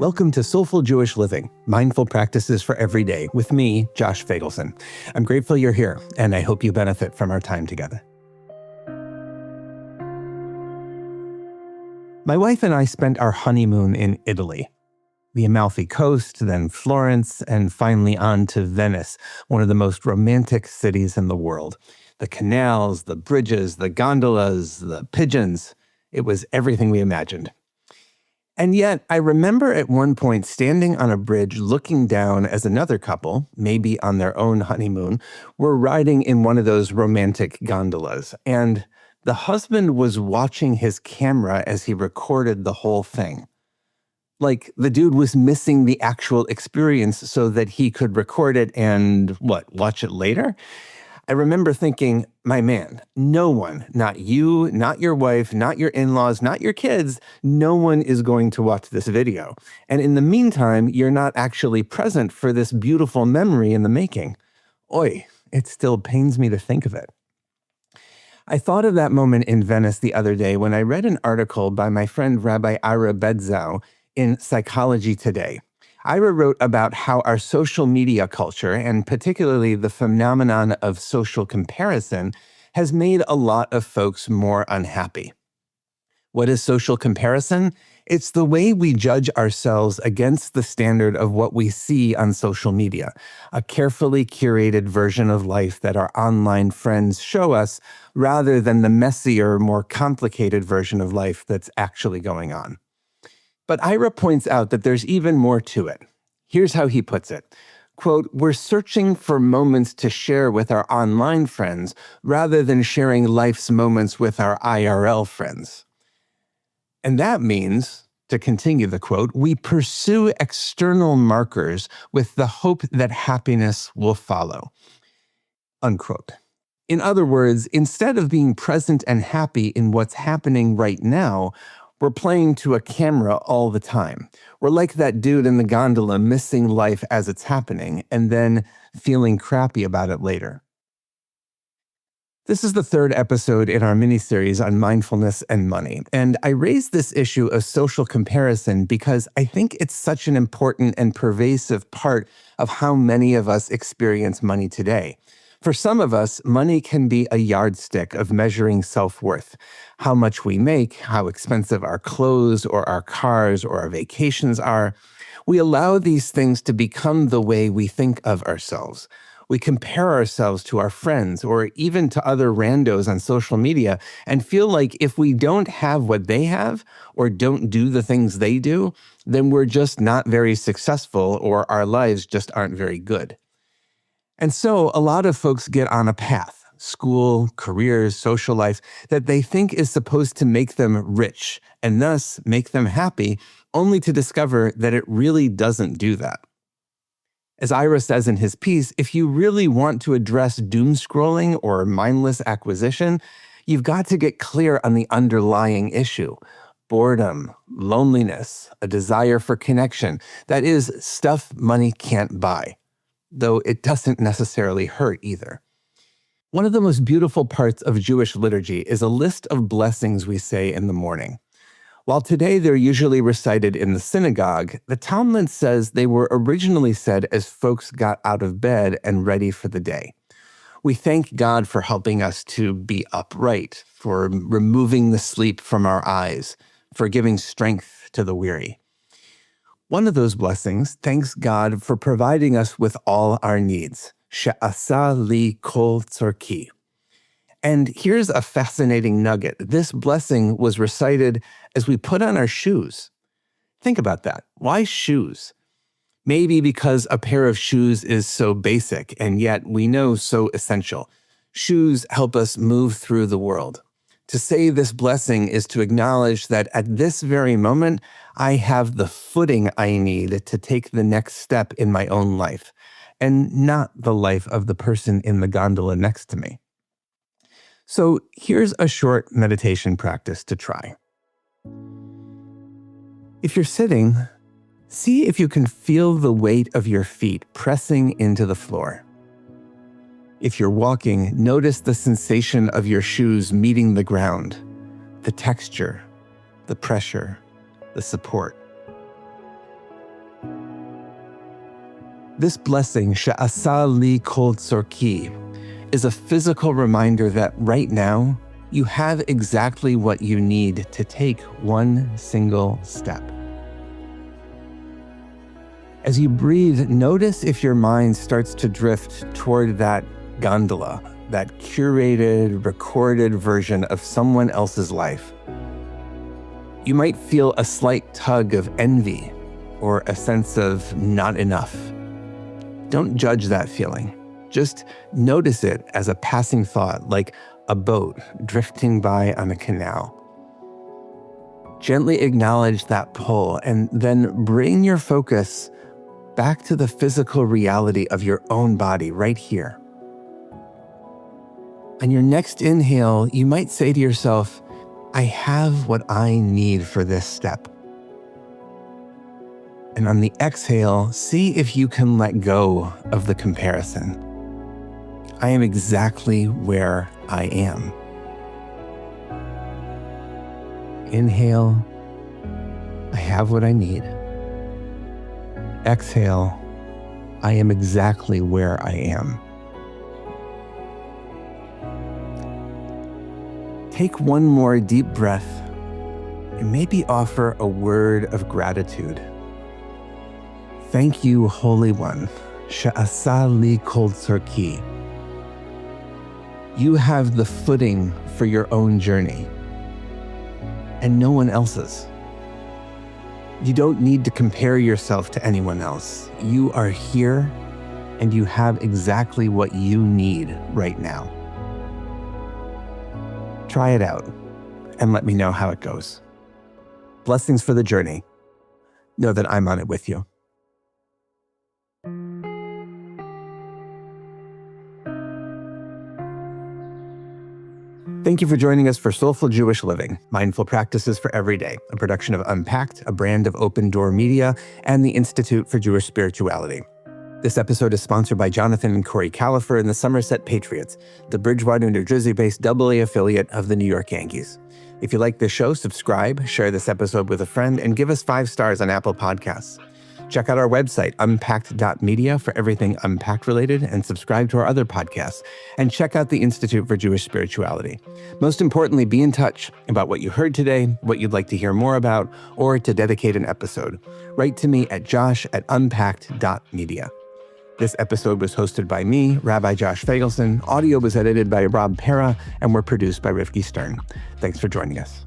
Welcome to Soulful Jewish Living, Mindful Practices for Every Day, with me, Josh Fagelson. I'm grateful you're here, and I hope you benefit from our time together. My wife and I spent our honeymoon in Italy, the Amalfi Coast, then Florence, and finally on to Venice, one of the most romantic cities in the world. The canals, the bridges, the gondolas, the pigeons. It was everything we imagined. And yet, I remember at one point standing on a bridge looking down as another couple, maybe on their own honeymoon, were riding in one of those romantic gondolas. And the husband was watching his camera as he recorded the whole thing. Like the dude was missing the actual experience so that he could record it and, watch it later? I remember thinking, my man, no one, not you, not your wife, not your in-laws, not your kids, no one is going to watch this video. And in the meantime, you're not actually present for this beautiful memory in the making. Oy, it still pains me to think of it. I thought of that moment in Venice the other day when I read an article by my friend Rabbi Ira Betzau in Psychology Today. Ira wrote about how our social media culture, and particularly the phenomenon of social comparison, has made a lot of folks more unhappy. What is social comparison? It's the way we judge ourselves against the standard of what we see on social media, a carefully curated version of life that our online friends show us, rather than the messier, more complicated version of life that's actually going on. But Ira points out that there's even more to it. Here's how he puts it. Quote, we're searching for moments to share with our online friends rather than sharing life's moments with our IRL friends. And that means, to continue the quote, we pursue external markers with the hope that happiness will follow. Unquote. In other words, instead of being present and happy in what's happening right now, we're playing to a camera all the time. We're like that dude in the gondola missing life as it's happening and then feeling crappy about it later. This is the third episode in our mini-series on mindfulness and money. And I raised this issue of social comparison because I think it's such an important and pervasive part of how many of us experience money today. For some of us, money can be a yardstick of measuring self-worth. How much we make, how expensive our clothes or our cars or our vacations are. We allow these things to become the way we think of ourselves. We compare ourselves to our friends or even to other randos on social media and feel like if we don't have what they have or don't do the things they do, then we're just not very successful or our lives just aren't very good. And so a lot of folks get on a path, school, careers, social life, that they think is supposed to make them rich and thus make them happy, only to discover that it really doesn't do that. As Ira says in his piece, if you really want to address doom scrolling or mindless acquisition, you've got to get clear on the underlying issue. Boredom, loneliness, a desire for connection. That is stuff money can't buy, though it doesn't necessarily hurt either. One of the most beautiful parts of Jewish liturgy is a list of blessings we say in the morning. While today they're usually recited in the synagogue, the Talmud says they were originally said as folks got out of bed and ready for the day. We thank God for helping us to be upright, for removing the sleep from our eyes, for giving strength to the weary. One of those blessings thanks God for providing us with all our needs. She'asa li kol tzorki. And here's a fascinating nugget. This blessing was recited as we put on our shoes. Think about that. Why shoes? Maybe because a pair of shoes is so basic and yet we know so essential. Shoes help us move through the world. To say this blessing is to acknowledge that at this very moment, I have the footing I need to take the next step in my own life, and not the life of the person in the gondola next to me. So here's a short meditation practice to try. If you're sitting, see if you can feel the weight of your feet pressing into the floor. If you're walking, notice the sensation of your shoes meeting the ground, the texture, the pressure, the support. This blessing, She'asa li kol tzorki, is a physical reminder that right now, you have exactly what you need to take one single step. As you breathe, notice if your mind starts to drift toward that gondola, that curated, recorded version of someone else's life. You might feel a slight tug of envy or a sense of not enough. Don't judge that feeling. Just notice it as a passing thought, like a boat drifting by on a canal. Gently acknowledge that pull and then bring your focus back to the physical reality of your own body right here. On your next inhale, you might say to yourself, I have what I need for this step. And on the exhale, see if you can let go of the comparison. I am exactly where I am. Inhale, I have what I need. Exhale, I am exactly where I am. Take one more deep breath and maybe offer a word of gratitude. Thank you, Holy One, She'asa li kol tzorki. You have the footing for your own journey, and no one else's. You don't need to compare yourself to anyone else. You are here, and you have exactly what you need right now. Try it out, and let me know how it goes. Blessings for the journey. Know that I'm on it with you. Thank you for joining us for Soulful Jewish Living, Mindful Practices for Every Day, a production of Unpacked, a brand of Open Door Media, and the Institute for Jewish Spirituality. This episode is sponsored by Jonathan and Corey Califer and the Somerset Patriots, the Bridgewater, New Jersey-based AA affiliate of the New York Yankees. If you like this show, subscribe, share this episode with a friend, and give us 5 stars on Apple Podcasts. Check out our website, unpacked.media, for everything Unpacked related, and subscribe to our other podcasts. And check out the Institute for Jewish Spirituality. Most importantly, be in touch about what you heard today, what you'd like to hear more about, or to dedicate an episode. Write to me at josh@unpacked.media. This episode was hosted by me, Rabbi Josh Fagelson. Audio was edited by Rob Pera, and were produced by Rivki Stern. Thanks for joining us.